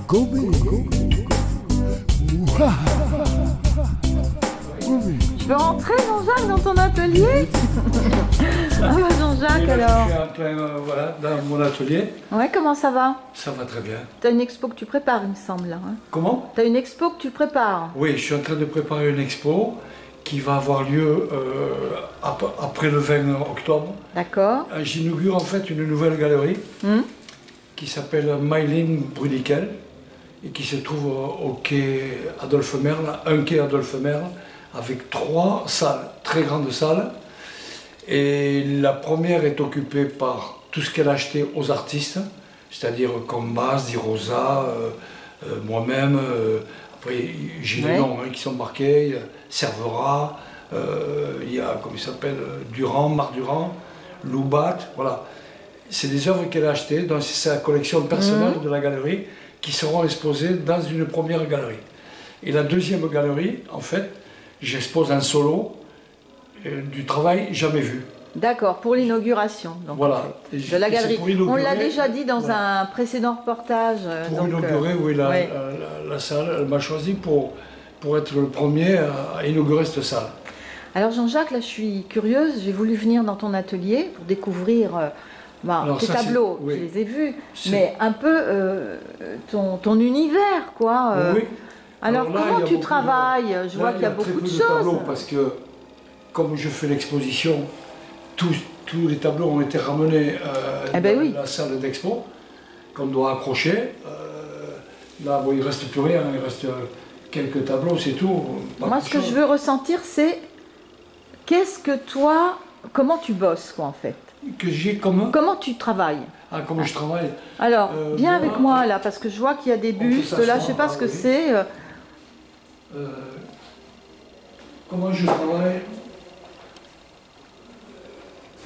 Gobé. Je peux rentrer, Jean-Jacques, dans ton atelier? Ah bah Jean-Jacques, alors. Je suis en plein, voilà, dans mon atelier. Ouais, comment ça va? Ça va très bien. T'as une expo que tu prépares, il me semble, là. Hein. Comment? T'as une expo que tu prépares? Oui, je suis en train de préparer une expo qui va avoir lieu après le 20 octobre. D'accord. J'inaugure en fait une nouvelle galerie qui s'appelle Mylène Bruniquel et qui se trouve au quai Adolphe Merle, un quai Adolphe Merle, avec 3 salles, très grandes salles. Et la première est occupée par tout ce qu'elle a acheté aux artistes, c'est-à-dire Combas, Di Rosa, moi-même, après j'ai les noms qui sont marqués, il y a Cervera, il y a, comment il s'appelle, Durand, Marc Durand, Loubat, voilà. C'est des œuvres qu'elle a achetées, donc c'est sa collection personnelle de la galerie, qui seront exposées dans une première galerie. Et la deuxième galerie, en fait, j'expose un solo du travail jamais vu. D'accord, pour l'inauguration Voilà. De la galerie. On l'a déjà dit dans un précédent reportage. Pour inaugurer, oui, la salle, elle m'a choisi pour être le premier à inaugurer cette salle. Alors Jean-Jacques, là je suis curieuse, j'ai voulu venir dans ton atelier pour découvrir tes tableaux, je les ai vus, mais un peu ton univers, quoi. Oui. Alors là, comment tu travailles? Je vois qu'il y a beaucoup de choses. Tableaux parce que, comme je fais l'exposition, tous les tableaux ont été ramenés dans la salle d'expo, qu'on doit accrocher. Là, bon, il ne reste plus rien, il reste quelques tableaux, c'est tout. Moi, ce que je veux ressentir, c'est qu'est-ce que toi, comment tu bosses, quoi, en fait? Que j'ai comment? Comment tu travailles? Ah, comment je travaille? Alors, viens avec moi, là, parce que je vois qu'il y a des bustes, là, je ne sais pas ce que c'est. Comment je travaille?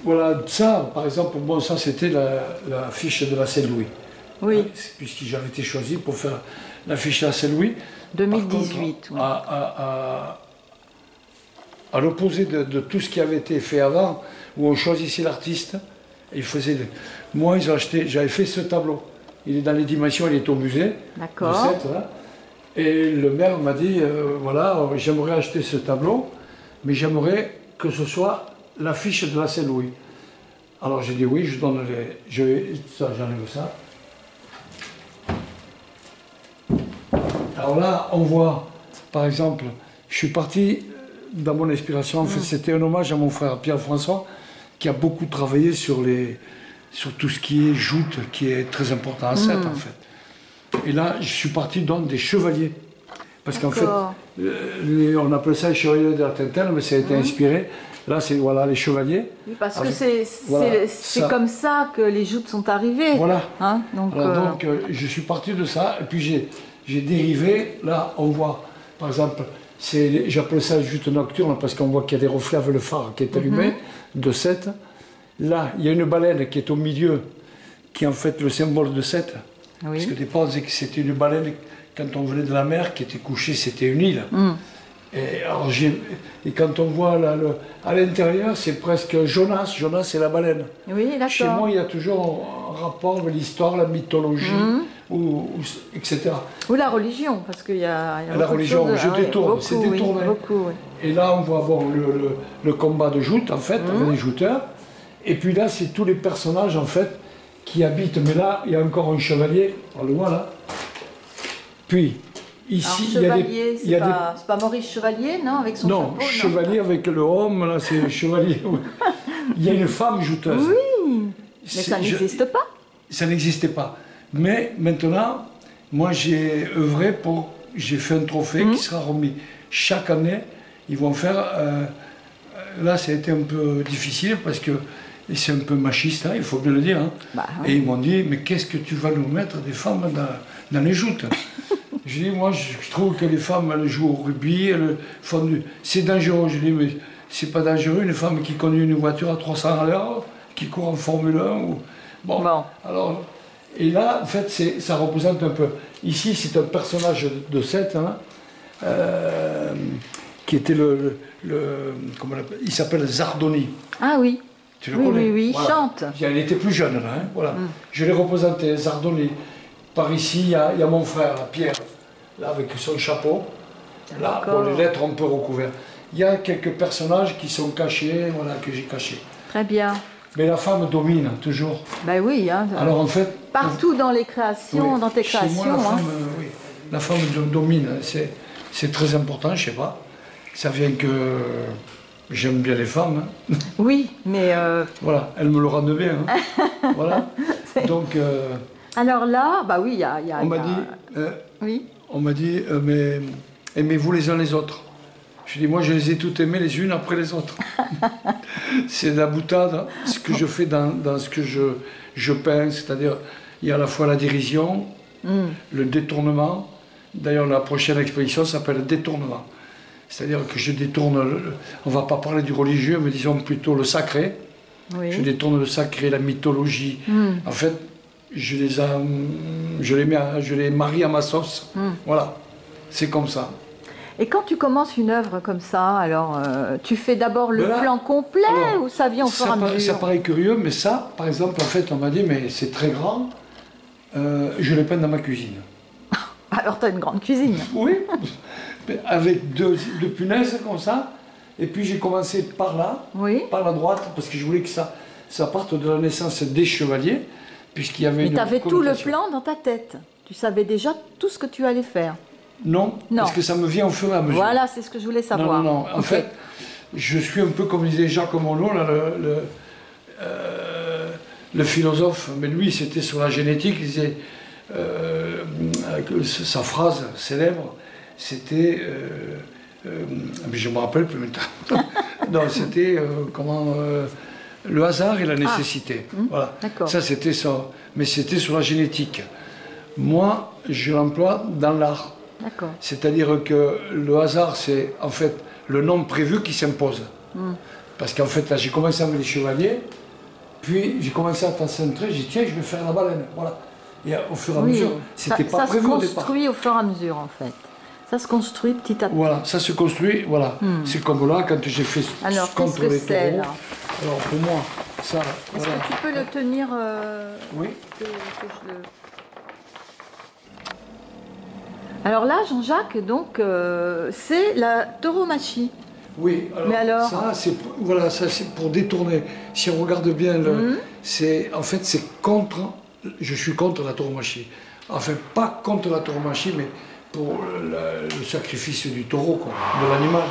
Voilà, ça, par exemple, bon, ça c'était la fiche de la Saint-Louis. Oui. Puisque j'avais été choisi pour faire la fiche de la Saint-Louis. 2018. Contre, à l'opposé de tout ce qui avait été fait avant, où on choisissait l'artiste, moi, ils ont acheté, j'avais fait ce tableau. Il est dans les dimensions, il est au musée. D'accord. Et le maire m'a dit, voilà, j'aimerais acheter ce tableau, mais j'aimerais que ce soit l'affiche de la Saint-Louis. Alors j'ai dit oui, je donne j'enlève ça. Alors là, on voit, par exemple, je suis parti dans mon inspiration, en fait, c'était un hommage à mon frère Pierre-François, qui a beaucoup travaillé sur tout ce qui est joute, qui est très important à Sète, en fait. Et là, je suis parti donc des chevaliers. Parce qu'en fait, on appelle ça les chevaliers de la Tintin, mais ça a été inspiré. Là, c'est voilà, les chevaliers. Oui, parce que c'est comme ça que les joutes sont arrivées. Voilà. Hein, donc, je suis parti de ça, et puis j'ai dérivé. Là, on voit, par exemple, j'appelle ça joute nocturne, parce qu'on voit qu'il y a des reflets avec le phare qui est allumé, de Sète. Là, il y a une baleine qui est au milieu, qui est en fait le symbole de Sète. Oui. Parce que des fois, on disait que c'était une baleine, quand on venait de la mer, qui était couchée, c'était une île. Et quand on voit là, à l'intérieur, c'est presque Jonas. Jonas, c'est la baleine. Oui, d'accord. Chez moi, il y a toujours un rapport avec l'histoire, la mythologie, etc. Ou la religion, parce qu'il y a la religion, je détourne, c'est détourné. Beaucoup, oui. Et là, on voit le combat de joute, en fait, avec les jouteurs. Et puis là, c'est tous les personnages, en fait, qui habitent. Mais là, il y a encore un chevalier, on le voit là. Puis, ici, il y a des... C'est pas Maurice Chevalier, non, avec son chapeau, chevalier avec le homme, là, c'est chevalier. Il y a une femme jouteuse. Oui, mais ça n'existe pas. Ça n'existait pas. Mais maintenant, moi, j'ai œuvré j'ai fait un trophée qui sera remis chaque année. Ils vont faire... là, ça a été un peu difficile parce que c'est un peu machiste, hein, il faut bien le dire. Hein. Et ils m'ont dit, mais qu'est-ce que tu vas nous mettre des femmes dans les joutes? J'ai dit, moi, je trouve que les femmes, elles jouent au rugby, c'est dangereux. Je dis, mais c'est pas dangereux, une femme qui conduit une voiture à 300 à l'heure, qui court en Formule 1. Bon. Alors, et là, en fait, ça représente un peu. Ici, c'est un personnage de Sète, hein, qui était comment on appelle, il s'appelle Zardoni. Ah oui. Tu le connais? Oui, voilà. il chante. Il était plus jeune là, hein, voilà. Je l'ai représenté, Zardoni. Par ici, il y a mon frère, Pierre, là, avec son chapeau. Là, bon, les lettres un peu recouvertes. Il y a quelques personnages qui sont cachés, voilà, que j'ai cachés. Très bien. Mais la femme domine, toujours. Ben oui. Hein, alors en fait... Partout dans les créations, dans tes créations. Chez moi, la femme domine. C'est très important, je sais pas. Ça vient que j'aime bien les femmes. Hein. Oui, mais... Voilà, elles me le rendent bien. Hein. Voilà. Donc... alors là, bah oui, il y a... On m'a dit... oui. On m'a dit, mais aimez-vous les uns les autres. Je dis, moi je les ai toutes aimées les unes après les autres. C'est la boutade, hein, ce que je fais dans ce que je peins, c'est-à-dire il y a à la fois la dérision, le détournement. D'ailleurs la prochaine exposition s'appelle détournement. C'est-à-dire que je détourne, on ne va pas parler du religieux, mais disons plutôt le sacré. Oui. Je détourne le sacré, la mythologie. En fait, je les marie à ma sauce. Voilà, c'est comme ça. Et quand tu commences une œuvre comme ça, alors tu fais d'abord le plan complet ou ça vient au fur et à mesure? Ça paraît curieux, mais ça, par exemple, en fait, on m'a dit, mais c'est très grand, je le peins dans ma cuisine. Alors tu as une grande cuisine. Oui, avec deux punaises comme ça. Et puis j'ai commencé par là, par la droite, parce que je voulais que ça parte de la naissance des chevaliers. Puisqu'il y avait mais tu avais tout le plan dans ta tête. Tu savais déjà tout ce que tu allais faire. Non, parce que ça me vient au fur et à mesure. Voilà, c'est ce que je voulais savoir. Non. En fait, je suis un peu comme disait Jacques Monod, là, le philosophe, mais lui, c'était sur la génétique, il disait, sa phrase célèbre, c'était, je ne me rappelle plus maintenant, non, c'était, le hasard et la nécessité. Voilà. Ça, c'était ça. Mais c'était sur la génétique. Moi, je l'emploie dans l'art. C'est-à-dire que le hasard, c'est en fait le nombre prévu qui s'impose. Parce qu'en fait, là, j'ai commencé avec les chevaliers, puis j'ai commencé à concentrer, j'ai dit, tiens, je vais faire la baleine. Voilà. Et au fur et à mesure, c'était pas prévu au départ. Ça se construit au fur et à mesure, en fait. Ça se construit petit à petit. Voilà, ça se construit, voilà. C'est comme là, quand j'ai fait contre les taureaux. Alors pour moi, ça... Est-ce que tu peux le tenir oui. Alors là, Jean-Jacques, donc, c'est la tauromachie. Oui, alors, ça, c'est pour détourner. Si on regarde bien, en fait, c'est contre... Je suis contre la tauromachie. Enfin, pas contre la tauromachie, mais pour le sacrifice du taureau, quoi, de l'animal.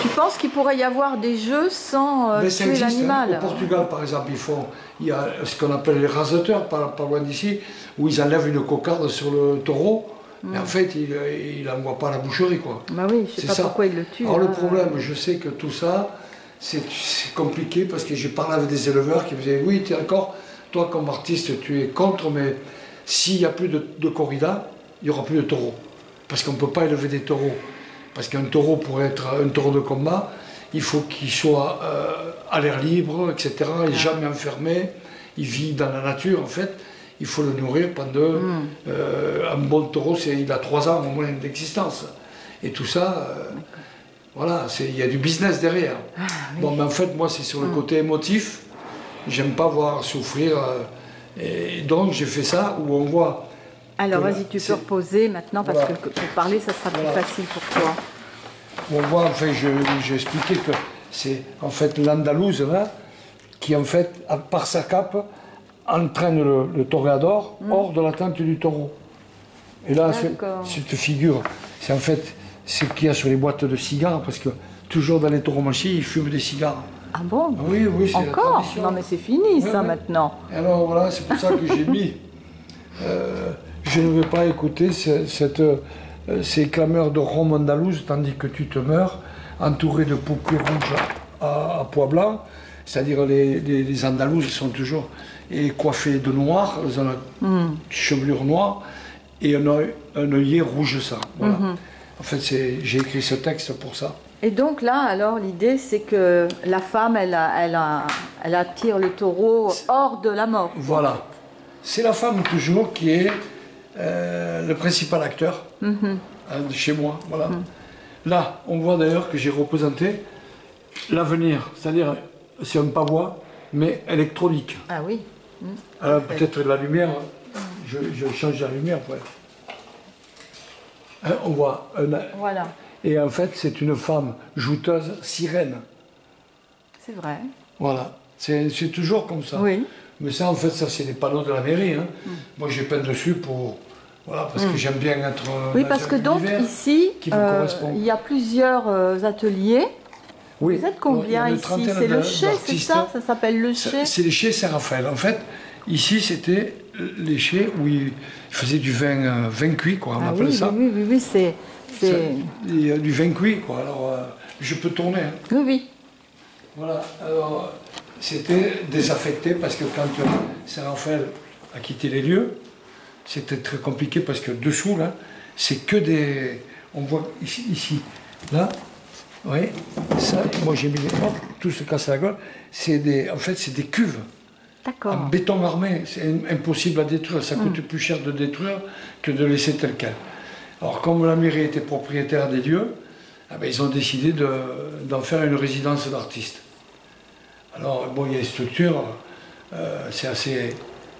Tu penses qu'il pourrait y avoir des jeux sans tuer l'animal? Au Portugal, par exemple, il y a ce qu'on appelle les raseteurs, pas loin d'ici, où ils enlèvent une cocarde sur le taureau, mais en fait, il n'envoie pas à la boucherie, quoi. Bah oui, je sais pas pourquoi il le tue. Alors le problème, je sais que tout ça, c'est compliqué, parce que j'ai parlé avec des éleveurs qui me disaient, oui, tu es d'accord, toi comme artiste, tu es contre, mais s'il n'y a plus de corrida, il n'y aura plus de taureaux. Parce qu'on ne peut pas élever des taureaux. Parce qu'un taureau, pour être un taureau de combat, il faut qu'il soit à l'air libre, etc. Il n'est jamais enfermé. Il vit dans la nature, en fait. Il faut le nourrir pendant... un bon taureau, il a 3 ans au moins d'existence. Et tout ça, voilà, il y a du business derrière. Bon, mais en fait, moi, c'est sur le côté émotif. J'aime pas voir souffrir. Et donc, j'ai fait ça où on voit... Alors vas-y, tu peux reposer maintenant parce que pour parler, ça sera plus facile pour toi. On voit, enfin, j'ai expliqué que c'est en fait l'Andalouse là, qui en fait, par sa cape, entraîne le toréador hors de la tente du taureau. Et là, cette figure, c'est en fait ce qu'il y a sur les boîtes de cigares, parce que toujours dans les tauromachis, ils fument des cigares. Ah bon? Oui, c'est encore? Non mais c'est fini ça maintenant. Et alors voilà, c'est pour ça que j'ai mis... je ne veux pas écouter ces clameurs de Rome andalouse, tandis que tu te meurs, entouré de poupées rouges à pois blancs, c'est-à-dire les Andalouses sont toujours coiffées de noir, elles ont une chevelure noire et un œillet rouge sang. Voilà. En fait, j'ai écrit ce texte pour ça. Et donc là, alors, l'idée, c'est que la femme, elle attire le taureau hors de la mort. Voilà. C'est la femme toujours qui est le principal acteur chez moi. Voilà. Là, on voit d'ailleurs que j'ai représenté l'avenir, c'est-à-dire c'est un pavois, mais électronique. Ah oui. Alors peut-être la lumière, je change la lumière. Ouais. Hein, on voit Voilà. Et en fait, c'est une femme jouteuse sirène. C'est vrai. Voilà. C'est toujours comme ça. Oui. Mais ça, en fait, ça, c'est les panneaux de la mairie. Hein. Moi, j'ai peint dessus voilà, parce que j'aime bien être. Oui, parce que donc, ici, il y a plusieurs ateliers. Oui. Vous êtes combien ici? C'est le Chez, c'est ça? Ça s'appelle le Chez? C'est le Chez Saint-Raphaël. En fait, ici, c'était les chais où ils faisaient du vin cuit, quoi, on appelle ça. Oui, c'est... Du vin cuit, quoi. Alors, je peux tourner. Hein. Oui, oui. Voilà. Alors, c'était désaffecté parce que quand Saint-Raphaël a quitté les lieux, c'était très compliqué parce que dessous, là, c'est que des... On voit ici là, oui, ça, moi j'ai mis tout se casse la gueule, en fait, c'est des cuves. D'accord. En béton armé, c'est impossible à détruire, ça coûte plus cher de détruire que de laisser tel quel. Alors, comme la mairie était propriétaire des lieux, eh bien, ils ont décidé d'en faire une résidence d'artistes. Alors, bon, il y a des structures, c'est assez...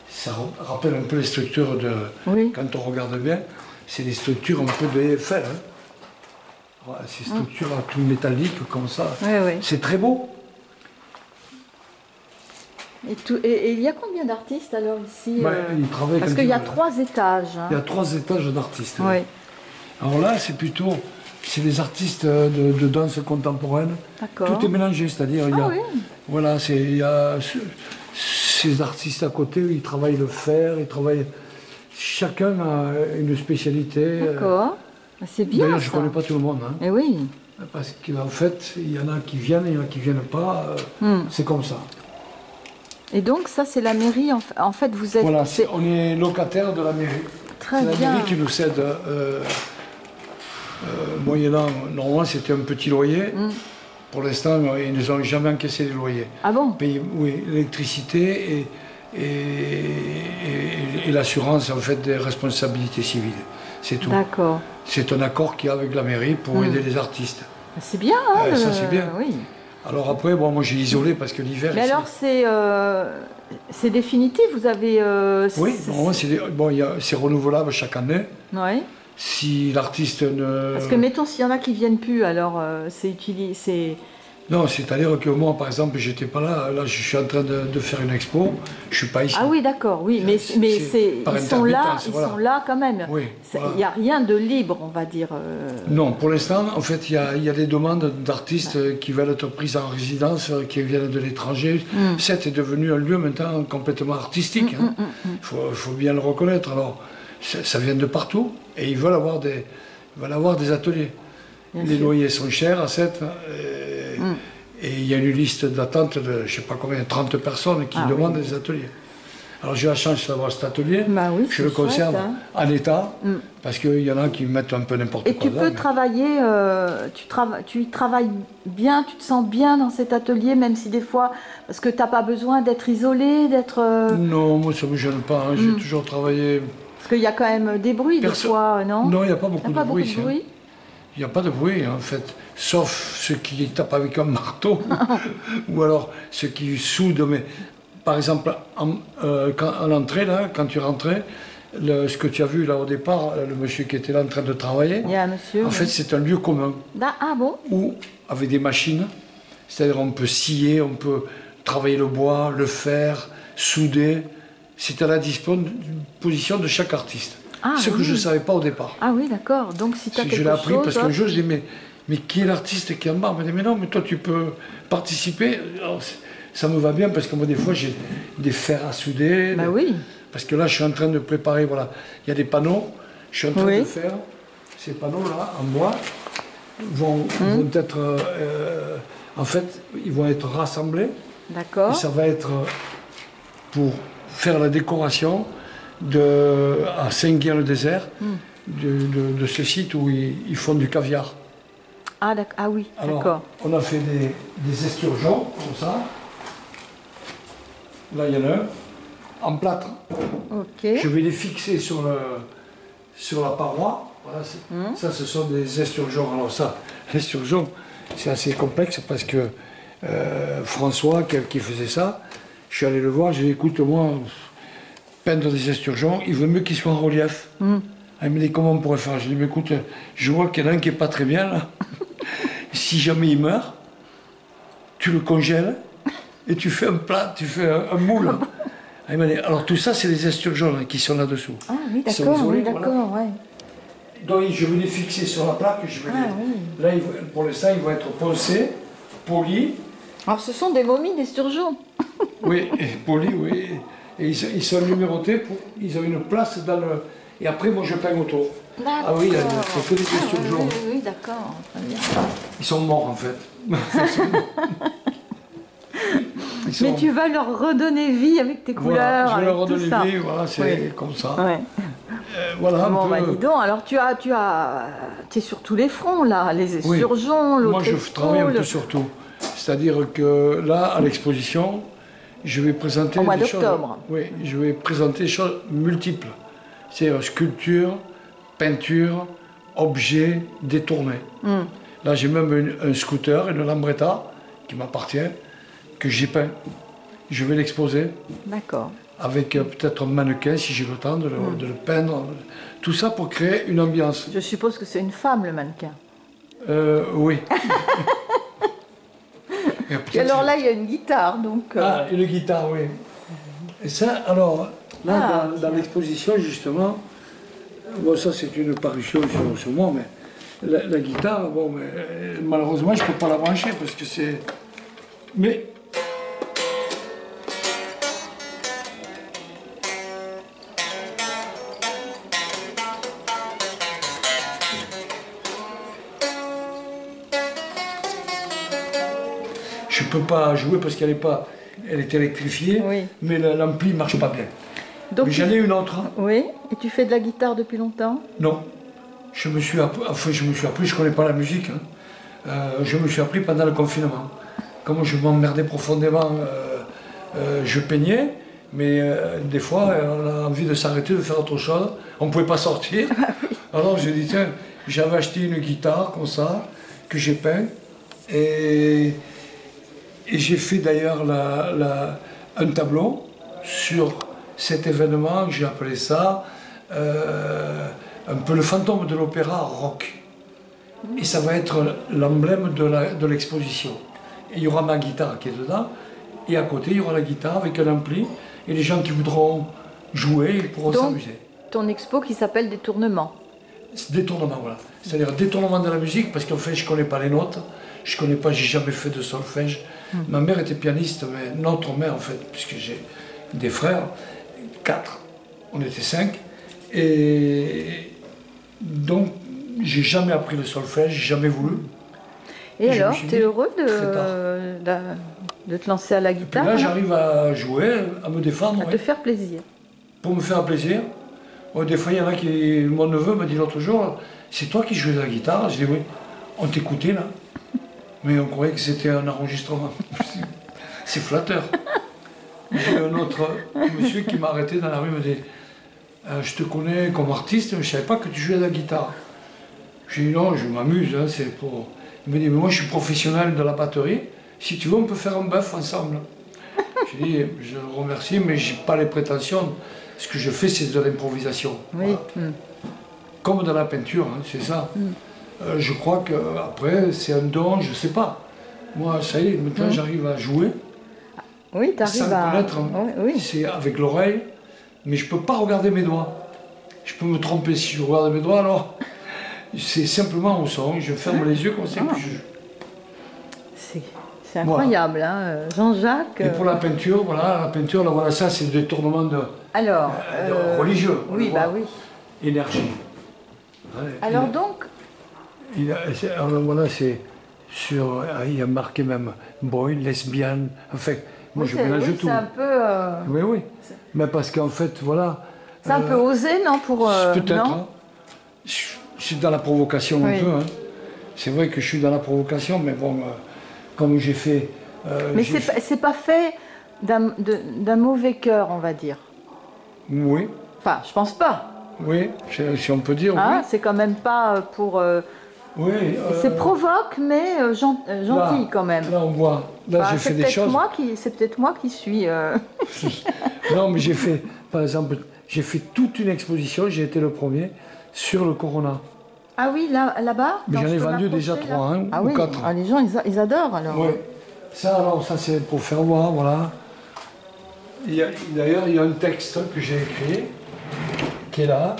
Ça rappelle un peu les structures de... Oui. Quand on regarde bien, c'est des structures un peu de Eiffel. Hein. Voilà, ces structures tout métalliques comme ça. Oui, oui. C'est très beau. Et il y a combien d'artistes alors ici ils travaillent parce qu'il y a 3 étages. Hein. Il y a 3 étages d'artistes. Oui. Alors là, c'est des artistes de danse contemporaine. D'accord. Tout est mélangé, c'est-à-dire voilà, il y a ces artistes à côté, ils travaillent le fer, chacun a une spécialité. D'accord. C'est bien. D'ailleurs, je ne connais pas tout le monde. Hein. Et oui. Parce qu'en fait, il y en a qui viennent, il y en a qui ne viennent pas. C'est comme ça. Et donc, ça, c'est la mairie. En fait, vous êtes... Voilà, on est locataire de la mairie. Très bien. C'est la mairie qui nous cède, moyennant, normalement, c'était un petit loyer. Pour l'instant, ils ne nous ont jamais encaissé les loyers. Ah bon? Oui, l'électricité et l'assurance, en fait, des responsabilités civiles. C'est tout. D'accord. C'est un accord qu'il y a avec la mairie pour aider les artistes. C'est bien, hein, ça, c'est bien. Oui. Alors après, bon, moi j'ai isolé parce que l'hiver... Mais alors c'est définitif, vous avez... oui, c'est renouvelable chaque année. Oui. Si l'artiste ne... Parce que mettons, s'il y en a qui ne viennent plus, alors c'est utilisé... Non, c'est-à-dire que moi, par exemple, j'étais pas là. Là, je suis en train de faire une expo. Je suis pas ici. Ah oui, d'accord, oui, mais ils sont là quand même. Oui, il n'y a rien de libre, on va dire. Non, pour l'instant, en fait, il y a des demandes d'artistes qui veulent être pris en résidence, qui viennent de l'étranger. Cette est devenu un lieu maintenant complètement artistique. Il faut bien le reconnaître. Alors, ça vient de partout et ils veulent avoir des ateliers. Les loyers sont chers à 7. Et il y a une liste d'attente de, je ne sais pas combien, 30 personnes qui demandent des ateliers. Alors j'ai la chance d'avoir cet atelier, je le conserve en état, parce qu'il y en a qui mettent un peu n'importe quoi. Et tu peux travailler, tu y travailles bien, tu te sens bien dans cet atelier, même si des fois, parce que tu n'as pas besoin d'être isolé, d'être... Non, moi ça ne me gêne pas, hein. J'ai toujours travaillé... Parce qu'il y a quand même des bruits des fois, non? Non, il n'y a pas beaucoup de bruit. Il n'y a pas de bruit, en fait, sauf ceux qui tapent avec un marteau, ou alors ceux qui soudent. Mais, par exemple, à l'entrée, là, quand tu rentrais, ce que tu as vu là au départ, le monsieur qui était là en train de travailler, en fait, c'est un lieu commun. Ah bon? Où, avec des machines, c'est-à-dire on peut scier, on peut travailler le bois, le fer, souder. C'est à la disposition de chaque artiste. Ce que je ne savais pas au départ. Ah oui, d'accord. Donc si tu as quelque chose... Je l'ai appris parce qu'un jour, je dis, mais qui est l'artiste qui est en bas? Il me dit, mais non, mais toi, tu peux participer. Alors, ça me va bien parce que moi, des fois, j'ai des fers à souder. Oui. Parce que là, je suis en train de préparer, voilà. Il y a des panneaux. Je suis en train de faire. Ces panneaux-là, en bois, vont être... en fait, ils vont être rassemblés. D'accord. Et ça va être pour faire la décoration à Saint-Guin-le-Désert, de ce site où ils font du caviar. Ah oui, d'accord. On a fait des esturgeons, comme ça. Là, il y en a un, en plâtre. Ok. Je vais les fixer sur la paroi. Voilà, ça, ce sont des esturgeons. Alors ça, l'esturgeon, c'est assez complexe parce que François, qui faisait ça, je suis allé le voir, j'ai dit, écoute, moi... peindre des esturgeons, il vaut mieux qu'ils soient en relief. Il me dit comment on pourrait faire. Je lui dis, mais écoute, je vois qu'il y en a un qui n'est pas très bien là. Si jamais il meurt, tu le congèles et tu fais un plat, tu fais un moule. Il m'a dit, alors tout ça, c'est les esturgeons qui sont là-dessous. Ah oui, d'accord, oui, d'accord, ouais. Donc je vais les fixer sur la plaque. Là, pour l'instant, ils vont être poncés, polis. Alors ce sont des momies d'esturgeons. Oui, polis, oui. Et ils sont numérotés, ils ont une place dans le... Et après, moi, je peins autour. Ah oui, c'est que des esturgeons. Oui, d'accord. Ils sont morts, en fait. Mais tu vas leur redonner vie avec tes couleurs. Je vais leur redonner vie, voilà, c'est comme ça. Ouais. Voilà, bon, un peu... dis donc, alors tu es sur tous les fronts, là, les esturgeons, l'autre. Moi, je travaille un peu sur tout. C'est-à-dire que là, à l'exposition, je vais présenter mois des choses... d'octobre. Oui, je vais présenter des choses multiples. C'est sculpture, peinture, objets détournés. Là, j'ai même un scooter, une Lambretta, qui m'appartient, que j'ai peint. Je vais l'exposer. D'accord. Avec peut-être un mannequin, si j'ai le temps de le peindre. Tout ça pour créer une ambiance. Je suppose que c'est une femme, le mannequin. Oui. Et alors là, il y a une guitare, donc... Ah, une guitare, oui. Et ça, alors, là, dans l'exposition, justement, bon, ça, c'est une parution sur moi, mais la guitare, bon, mais, malheureusement, je ne peux pas la brancher, parce que c'est... Mais... Je ne peux pas jouer parce qu'elle est électrifiée, mais l'ampli ne marche pas bien. Donc mais j'en ai une autre. Oui, et tu fais de la guitare depuis longtemps? Non, je me suis appris, je ne connais pas la musique, je me suis appris pendant le confinement. Comme je m'emmerdais profondément, je peignais, mais des fois on a envie de s'arrêter, de faire autre chose, on ne pouvait pas sortir. Alors j'ai dit, tiens, j'avais acheté une guitare comme ça, que j'ai peint, et j'ai fait d'ailleurs un tableau sur cet événement, j'ai appelé ça un peu le fantôme de l'opéra rock. Et ça va être l'emblème de l'exposition. Et il y aura ma guitare qui est dedans, et à côté il y aura la guitare avec un ampli, et les gens qui voudront jouer, ils pourront s'amuser. Ton expo qui s'appelle Détournement. Détournement, voilà. C'est-à-dire détournement de la musique, parce qu'en fait je ne connais pas les notes, je connais pas, j'ai jamais fait de solfège. Ma mère était pianiste, mais notre mère en fait, puisque j'ai des frères, 4, on était 5, et donc j'ai jamais appris le solfège, j'ai jamais voulu. Et alors, tu es heureux de te lancer à la guitare? Et puis là, j'arrive à jouer, à me défendre. À te faire plaisir. Pour me faire plaisir. Des fois, il y en a qui... Mon neveu m'a dit l'autre jour, c'est toi qui jouais de la guitare? Je dis oui. On t'écoutait là. Mais on croyait que c'était un enregistrement. C'est flatteur. J'ai un autre monsieur qui m'a arrêté dans la rue, me dit je te connais comme artiste, mais je ne savais pas que tu jouais de la guitare. J'ai dit non, je m'amuse, hein, c'est pour... Il me dit mais moi je suis professionnel de la batterie, si tu veux on peut faire un bœuf ensemble. J'ai dit je le remercie, mais je n'ai pas les prétentions. Ce que je fais c'est de l'improvisation. Oui. Voilà. Comme dans la peinture, hein, c'est ça. Je crois qu'après, c'est un don, je ne sais pas. Moi, ça y est, maintenant j'arrive à jouer. Oui, tu arrives à... connaître, oui. C'est avec l'oreille, mais je ne peux pas regarder mes doigts. Je peux me tromper si je regarde mes doigts, alors c'est simplement au son, je ferme les yeux comme ça. C'est incroyable, voilà. Hein, Jean-Jacques. Et pour la peinture, voilà, là, voilà, ça c'est des détournements de religieux. Oui, bah oui. Énergie. Alors donc... Alors voilà, c'est sur... Il y a marqué même boy, lesbienne, enfin, moi je mélange tout. C'est un peu... Oui, oui. Mais parce qu'en fait, voilà... C'est un peu osé, non, pour... Peut-être. Hein. Je suis dans la provocation un peu. Hein. C'est vrai que je suis dans la provocation, mais bon, comme j'ai fait... mais c'est pas fait d'un mauvais cœur, on va dire. Oui. Enfin, je pense pas. Oui, si on peut dire, hein, oui. C'est quand même pas pour... oui. C'est provoque, mais gentil quand même. Là, on voit. Là, j'ai fait des choses... C'est peut-être moi qui suis... Non, mais j'ai fait... par exemple, j'ai fait toute une exposition, j'ai été le premier, sur le Corona. Ah oui, là-bas. Mais j'en ai vendu déjà 3 ou 4. Ah, les gens, ils adorent alors. Oui. Ça, c'est pour faire voir, voilà. D'ailleurs, il y a un texte que j'ai écrit, qui est là,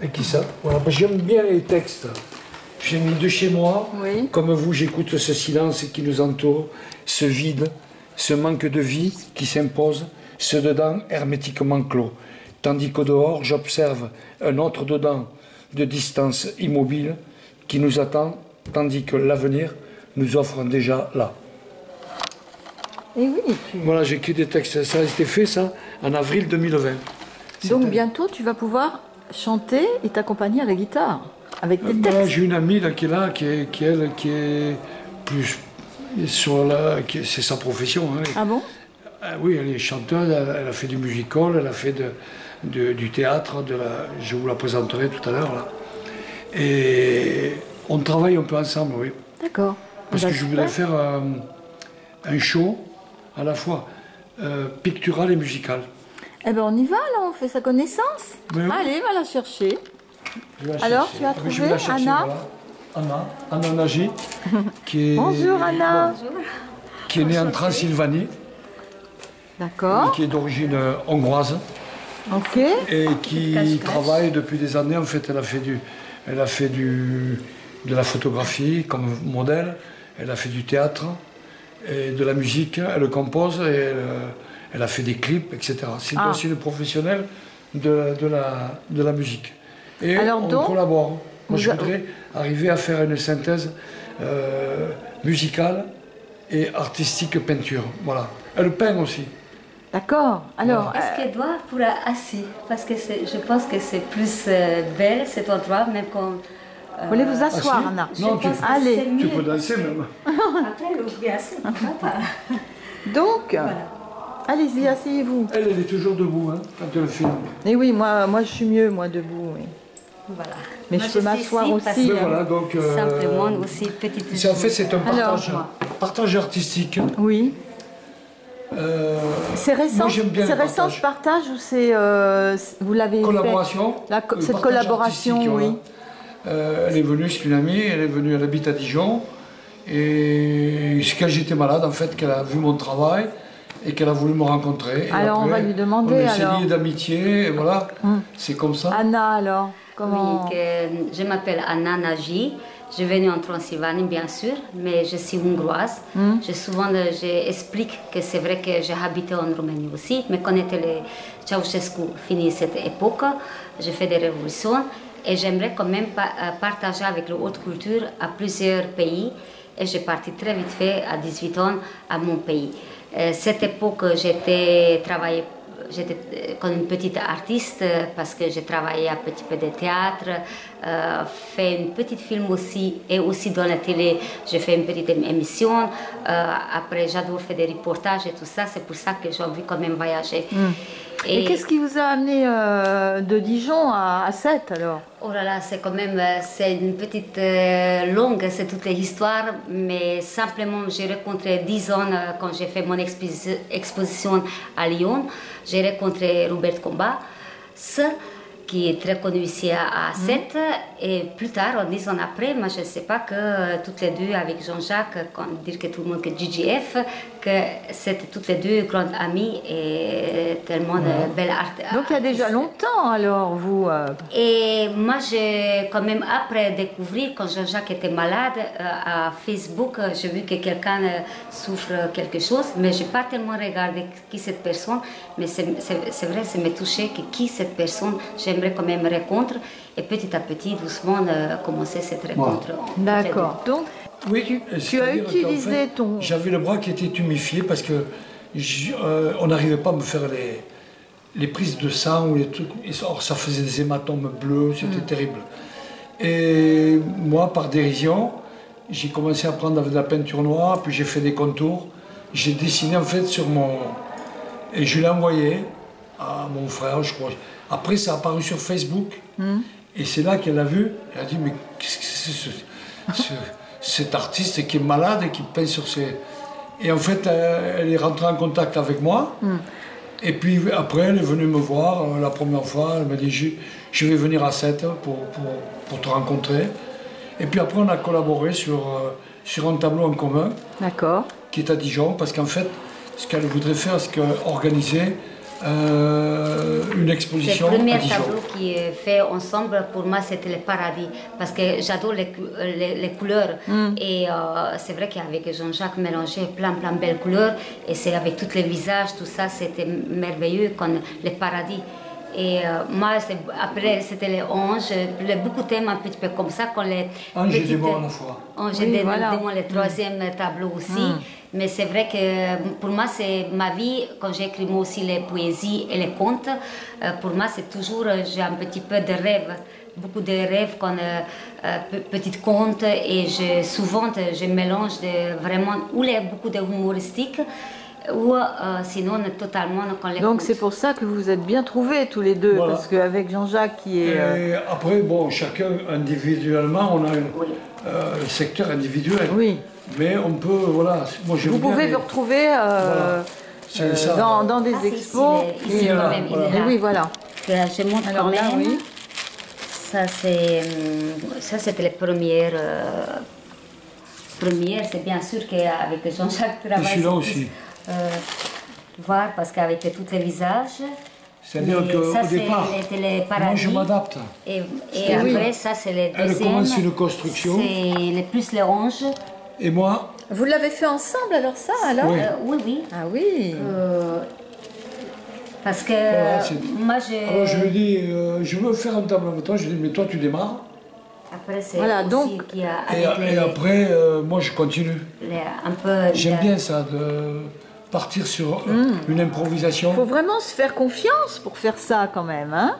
et qui ça. Voilà. J'aime bien les textes. J'ai mis de chez moi. Oui. Comme vous, j'écoute ce silence qui nous entoure, ce vide, ce manque de vie qui s'impose, ce dedans hermétiquement clos. Tandis qu'au dehors, j'observe un autre dedans de distance immobile qui nous attend, tandis que l'avenir nous offre déjà là. Et oui, Voilà, j'ai écrit des textes. Ça a été fait, ça, en avril 2020. Donc bientôt, tu vas pouvoir chanter et t'accompagner à la guitare, avec tes textes. J'ai une amie là, qui est là, qui est plus sur la... C'est sa profession. Hein. Ah bon? Oui, elle est chanteuse, elle a fait du musical, elle a fait du théâtre, je vous la présenterai tout à l'heure. Là. Et on travaille un peu ensemble, oui. D'accord. Parce que je voudrais faire un show à la fois pictural et musical. Eh bien, on y va, là, on fait sa connaissance. Allez, va la chercher. Alors, tu as trouvé Anna? Voilà. Anna Nagy, qui est, Bonjour, Anna. Qui est née en Transylvanie. D'accord. Qui est d'origine hongroise. Ok. Et qui travaille depuis des années. En fait, elle a fait de la photographie comme modèle. Elle a fait du théâtre et de la musique. Elle compose et elle a fait des clips, etc. C'est aussi une professionnelle de la musique. Et alors, on collabore. Moi, je voudrais arriver à faire une synthèse musicale et artistique peinture. Voilà. Elle peint aussi. D'accord. Alors, est-ce qu'elle doit pour assis? Parce que je pense que c'est plus belle cet endroit, même quand. Voulez vous asseoir, Anna? Non, tu peux danser même. Après, le bien assis, pourquoi pas? Donc, voilà. Allez-y, asseyez-vous. Elle est toujours debout hein, quand elle filme. Et oui, moi je suis mieux, moi, debout. Oui. Voilà. Mais moi, je peux m'asseoir aussi. Voilà, donc, simplement aussi petite. En fait, c'est un partage artistique. Oui. C'est récent, ce partage ou c'est vous l'avez collaboration, fait cette collaboration, oui. Elle est venue, c'est une amie, elle habite à Dijon et quand j'étais malade en fait, qu'elle a vu mon travail et qu'elle a voulu me rencontrer. Et alors après, on va lui demander. On s'est liés d'amitié, et voilà, c'est comme ça. Anna alors, comment? Oui, je m'appelle Anna Nagy. Je suis venue en Transylvanie, bien sûr, mais je suis hongroise. J'explique que c'est vrai que j'ai habité en Roumanie aussi, mais quand Ceausescu finit cette époque, j'ai fait des révolutions et j'aimerais quand même partager avec la haute culture à plusieurs pays. Et j'ai parti très vite fait, à 18 ans, à mon pays. Cette époque, j'étais comme une petite artiste parce que j'ai travaillé un petit peu de théâtre, fait une petite film aussi et aussi dans la télé, j'ai fait une petite émission. Après, j'adore faire des reportages et tout ça, c'est pour ça que j'ai envie quand même voyager. Et qu'est-ce qui vous a amené de Dijon à Sète alors? Oh là là, c'est quand même c'est une petite longue, c'est toute l'histoire, mais simplement j'ai rencontré 10 ans quand j'ai fait mon exposition à Lyon, j'ai rencontré Robert Combas, qui est très connu ici à Sète, et plus tard, 10 ans après, moi je ne sais pas que toutes les deux avec Jean-Jacques, quand dire que tout le monde que GGF, que c'était toutes les deux grandes amies et tellement de belles artistes. Donc il y a déjà longtemps alors vous. Et moi j'ai quand même après découvert quand Jean-Jacques était malade à Facebook, j'ai vu que quelqu'un souffre quelque chose, mais je n'ai pas tellement regardé qui cette personne, mais c'est vrai, ça m'a touché que qui cette personne. J'aimerais quand même rencontre et petit à petit, doucement, commencer cette rencontre. D'accord. Donc, oui, tu as utilisé ton... J'avais le bras qui était tuméfié parce que on n'arrivait pas à me faire les prises de sang ou les trucs. Or, ça faisait des hématomes bleus, c'était terrible. Et moi, par dérision, j'ai commencé à prendre de la peinture noire, puis j'ai fait des contours. J'ai dessiné en fait sur mon... Et je l'ai envoyé à mon frère, je crois. Après, ça a apparu sur Facebook. Et c'est là qu'elle a vu. Elle a dit, mais qu'est-ce que c'est cet artiste qui est malade et qui peint sur ses... Et en fait, elle est rentrée en contact avec moi. Et puis après, elle est venue me voir la première fois. Elle m'a dit je vais venir à Sète pour te rencontrer. Et puis après, on a collaboré sur un tableau en commun. D'accord. Qui est à Dijon, parce qu'en fait, ce qu'elle voudrait faire, c'est organiser une exposition à Dijon. C'est le premier tableau qui est fait ensemble, pour moi, c'était le paradis, parce que j'adore les couleurs. Et c'est vrai qu'avec Jean-Jacques mélangé plein de belles couleurs, et c'est avec tous les visages, tout ça, c'était merveilleux, comme le paradis. Et moi, après, c'était les anges, beaucoup d'aiment un petit peu comme ça. Anges et démons à la fois. Anges et démons, le troisième tableau aussi. Mais c'est vrai que pour moi, c'est ma vie, quand j'écris moi aussi les poésies et les contes, pour moi, c'est toujours, j'ai un petit peu de rêve, beaucoup de rêves, comme petits contes, et souvent, je mélange vraiment, ou beaucoup d'humoristique, ou sinon totalement quand les Donc contes. c'est pour ça que vous êtes bien trouvés tous les deux, voilà. Parce qu'avec Jean-Jacques qui est... Et après, bon, chacun individuellement, on a le secteur individuel. Oui. Mais on peut, voilà... Moi, vous pouvez vous retrouver dans des expos. Ici, et oui, voilà. Je montre quand même. Oui. Ça, c'était les premières... c'est bien sûr qu'avec Jean-Jacques travaille... Et celui-là aussi. Voir, parce qu'avec tous les visages... C'est-à-dire qu'au départ, moi je m'adapte. Et après, ça c'est les deuxièmes. Elle commence une construction. C'est plus les anges. Et moi... Vous l'avez fait ensemble alors ça alors? Oui. Oui. Ah oui. Parce que moi je... Alors je lui dis, je veux faire un tableau avec toi. Je lui dis, mais toi tu démarres. Après c'est voilà, aussi donc, qu'il y a et après, moi je continue. J'aime bien ça, de partir sur une improvisation. Il faut vraiment se faire confiance pour faire ça quand même, hein?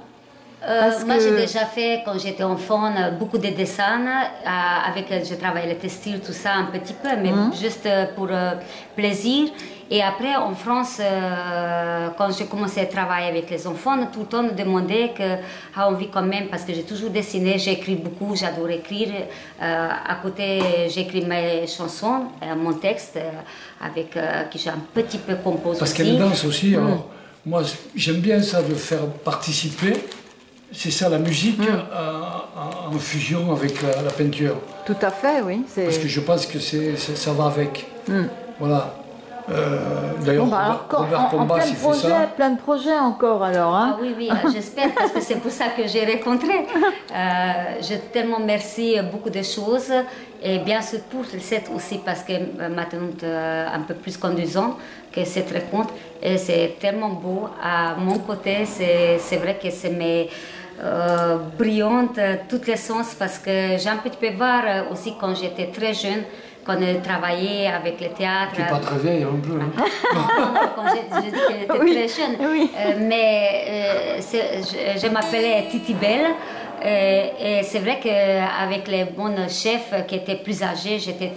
Moi, j'ai déjà fait, quand j'étais enfant, beaucoup de dessins. Je travaillais le textile, tout ça, un petit peu, mais juste pour plaisir. Et après, en France, quand j'ai commencé à travailler avec les enfants, tout le temps me demandait que j'ai envie quand même, parce que j'ai toujours dessiné, j'écris beaucoup, j'adore écrire. À côté, j'écris mes chansons, mon texte, que j'ai un petit peu composé parce aussi. Parce qu'elle danse aussi, alors moi j'aime bien ça de faire participer. C'est ça, la musique en fusion avec la peinture. Tout à fait, oui. Parce que je pense que ça va avec. Voilà. D'ailleurs, Robert Combas, il fait ça. Plein de projets encore, alors. Hein? Ah oui, j'espère, parce que c'est pour ça que j'ai rencontré. Je tellement merci beaucoup de choses. Et bien sûr pour le set aussi, parce que maintenant, un peu plus que 2 ans, que c'est très compte. Et c'est tellement beau. À mon côté, c'est vrai que c'est mes... brillante, tous les sens, parce que j'ai un petit peu voir aussi quand j'étais très jeune, quand on travaillait avec le théâtre. Tu n'es pas très vieille non plus. Hein? Quand j'ai dit que j'étais très jeune, mais je m'appelais Titi Belle. Et c'est vrai qu'avec les bons chefs qui étaient plus âgés, j'étais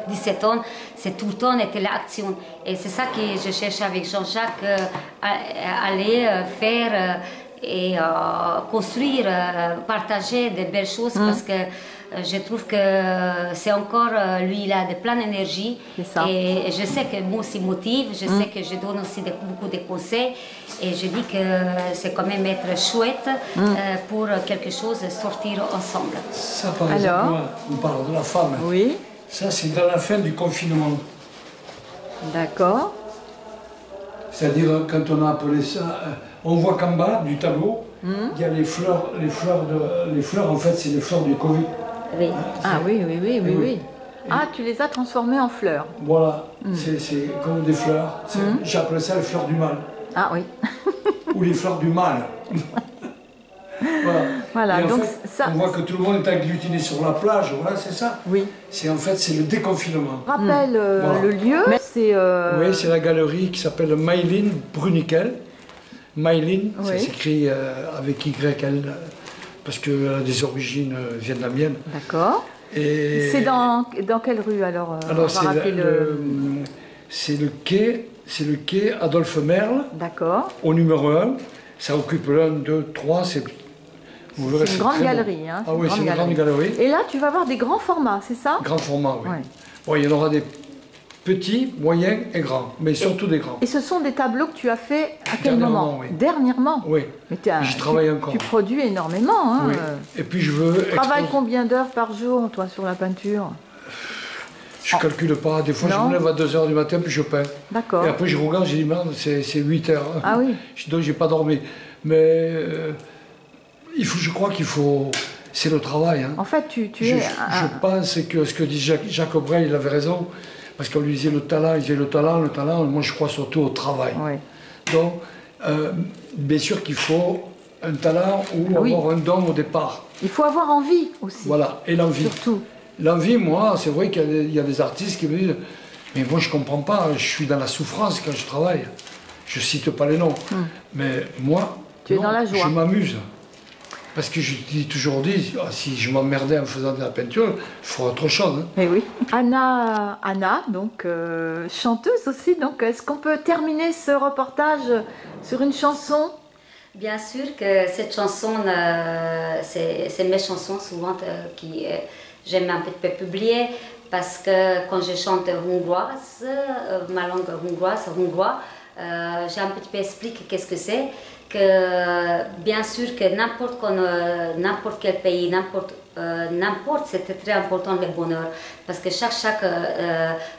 17 ans, c'est tout le temps était l'action. Et c'est ça que je cherchais avec Jean-Jacques, aller faire et construire, partager de belles choses, parce que je trouve que c'est encore, lui il a de plein d'énergie, et je sais que moi aussi motive, je sais que je donne aussi beaucoup de conseils, et je dis que c'est quand même être chouette pour quelque chose, sortir ensemble. Ça par exemple, on parle de la femme. Oui. Ça c'est dans la fin du confinement. D'accord. C'est-à-dire quand on a appelé ça, on voit qu'en bas du tableau, il y a les fleurs en fait c'est les fleurs du Covid. Oui. Ah oui. Ah, tu les as transformées en fleurs. Voilà, c'est comme des fleurs. J'appelle ça les fleurs du mal. Ah oui. Ou les fleurs du mal. Voilà. Donc fait, ça, on voit que tout le monde est agglutiné sur la plage, voilà, c'est ça. Oui. C'est en fait c'est le déconfinement. Rappelle le lieu. Oui, c'est la galerie qui s'appelle Mayline Bruniquel. Mayline, ça s'écrit avec YL, parce qu'elle a des origines vietnamiennes. D'accord. Et c'est dans quelle rue alors? Alors c'est le quai Adolphe Merle. D'accord. Au numéro 1. Ça occupe l'1, 2, 3. C'est une grande galerie. Hein, ah oui, c'est une grande galerie. Et là, tu vas avoir des grands formats, c'est ça? Grands formats, oui. Ouais. Bon, il y en aura des Petits, moyens et grands, mais surtout des grands. Et ce sont des tableaux que tu as fait à quel moment? Oui. Dernièrement? Oui, j'y travaille encore. Tu produis énormément. Hein. Oui. Et puis je veux... Tu travailles combien d'heures par jour, toi, sur la peinture? Je ne calcule pas. Des fois, je me lève à 2 h du matin, puis je peins. D'accord. Et après, je regarde, je dis, merde, c'est 8 heures. Ah oui. Donc, je n'ai pas dormi. Mais je crois qu'il faut... C'est le travail. Hein. En fait, je pense que ce que dit Jacques Brel, il avait raison. Parce qu'on lui disait le talent, il disait le talent. Moi, je crois surtout au travail. Oui. Donc, bien sûr qu'il faut un talent ou avoir un don au départ. Il faut avoir envie aussi. Voilà, et l'envie. Surtout. L'envie, moi, c'est vrai qu'il y a des artistes qui me disent « Mais moi, je ne comprends pas, je suis dans la souffrance quand je travaille. » Je ne cite pas les noms. Mais moi, tu es dans la joie. Je m'amuse. Parce que je dis toujours si je m'emmerdais en faisant de la peinture, il faut autre chose. Hein. Eh oui. Anna, donc chanteuse aussi. Donc, est-ce qu'on peut terminer ce reportage sur une chanson? Bien sûr que cette chanson, c'est mes chansons souvent qui j'aime un petit peu publier parce que quand je chante hongroise, ma langue hongrois, j'ai un petit peu expliqué qu'est-ce que c'est. Que bien sûr que n'importe quel pays, n'importe, c'était très important le bonheur parce que chaque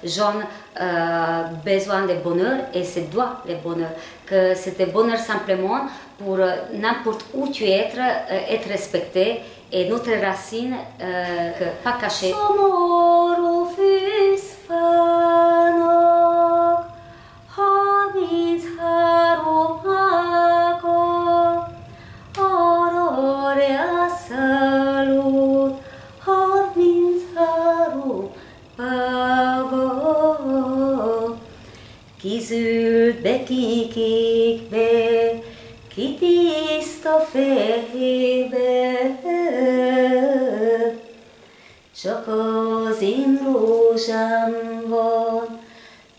jeune a besoin de bonheur et se doit le bonheur. Que c'était bonheur simplement pour n'importe où tu es, être respecté et notre racine pas cachée. Kizült ki kékbe, ki tiszta fehérbe, csak az én rózsám van,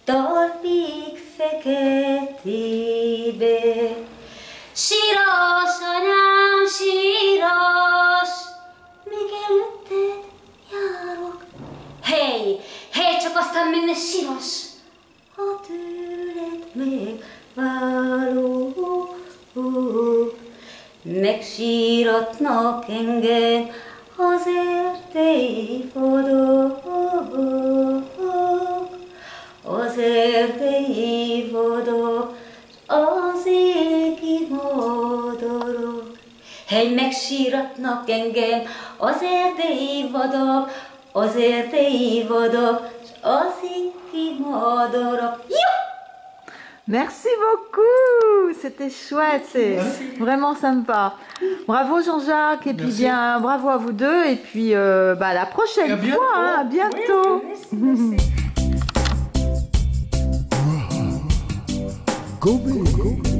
talpig feketébe. Síros, anyám, síros, még előtted járok. Hey, csak aztán minden síros! Ha tőled megválok, megsíratnak engem az erdei vadok, az erdei vadok, az égi madarak. Hey, megsíratnak engem az erdei vadok, az erdei vadok, az égi madarak. Merci beaucoup, c'était chouette, c'est vraiment sympa. Bravo Jean-Jacques, et puis bien bravo à vous deux, et puis à la prochaine fois, hein, à bientôt. Oui, merci. Go big.